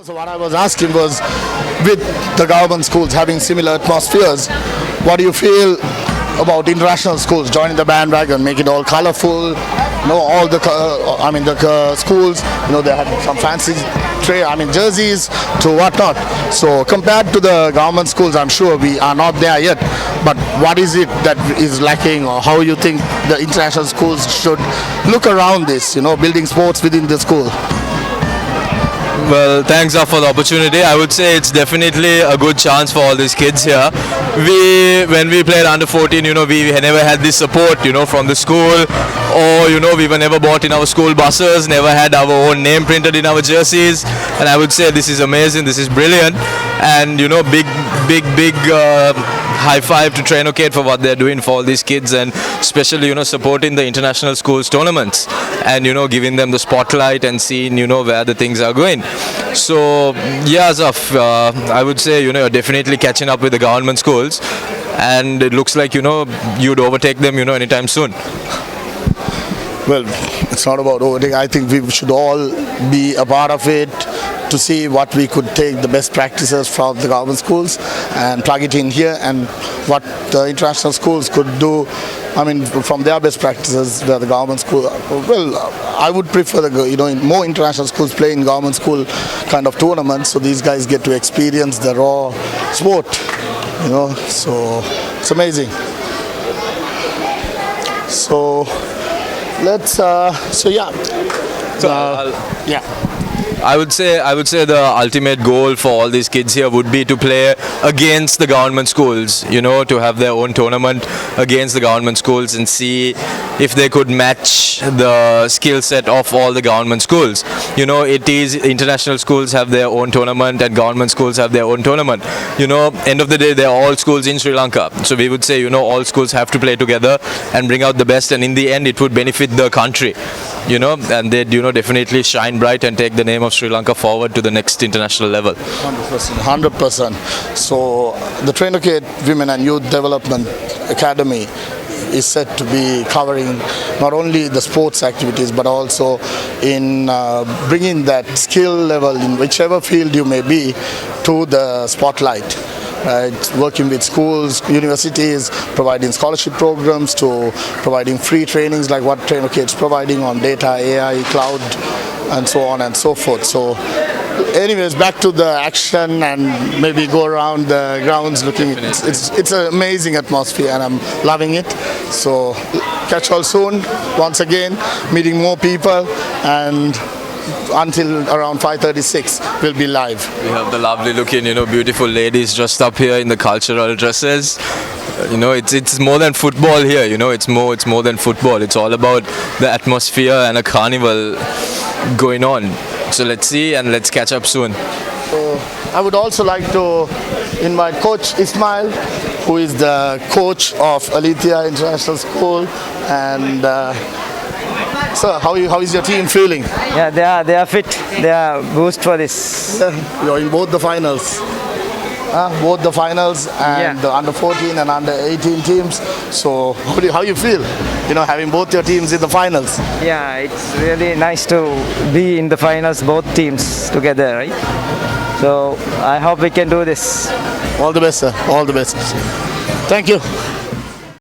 So what I was asking was, with the government schools having similar atmospheres, what do you feel about international schools joining the bandwagon, make it all colorful? All the schools, they had some fancy jerseys to whatnot. So compared to the government schools, I'm sure we are not there yet. But what is it that is lacking, or how you think the international schools should look around this? Building sports within the school. Well, thanks for the opportunity. I would say it's definitely a good chance for all these kids here. When we played under 14, we never had this support, from the school, or we were never bought in our school buses, never had our own name printed in our jerseys. And I would say this is amazing, this is brilliant, and big high five to Trainocate for what they're doing for all these kids, and especially supporting the international schools tournaments and giving them the spotlight and seeing where the things are going. So yeah, Zaf, I would say you're definitely catching up with the government schools, and it looks like you'd overtake them anytime soon. Well, it's not about overtaking. I think we should all be a part of it to see what we could take the best practices from the government schools and plug it in here, and what the international schools could do. From their best practices, where the government school. Well, I would prefer more international schools play in government school kind of tournaments, so these guys get to experience the raw sport. So it's amazing. So let's. Yeah. I would say the ultimate goal for all these kids here would be to play against the government schools, to have their own tournament against the government schools and see if they could match the skill set of all the government schools. It is international schools have their own tournament and government schools have their own tournament. End of the day, they're all schools in Sri Lanka. So we would say, all schools have to play together and bring out the best, and in the end, it would benefit the country. And they'd definitely shine bright and take the name of Sri Lanka forward to the next international level. 100%. So the Trainocate Women and Youth Development Academy is set to be covering not only the sports activities, but also in bringing that skill level in whichever field you may be to the spotlight. Working with schools, universities, providing scholarship programs, to providing free trainings like what Trainocate is providing on data, AI, cloud, and so on and so forth. So anyways, back to the action, and maybe go around the grounds looking. It's an amazing atmosphere, and I'm loving it. So catch all soon. Once again, meeting more people, and until around 5:36 we'll be live. We have the lovely looking, beautiful ladies dressed up here in the cultural dresses. It's more than football here. It's more than football. It's all about the atmosphere and a carnival going on. So let's see, and let's catch up soon. So I would also like to invite Coach Ismail, who is the coach of Alethea International School, and sir, how is your team feeling? Yeah, they are fit. They are boost for this. You're in both the finals. Both the finals and the under 14 and under 18 teams. So how you feel? Having both your teams in the finals. Yeah, it's really nice to be in the finals, both teams together, right? So I hope we can do this. All the best, sir. All the best. Thank you.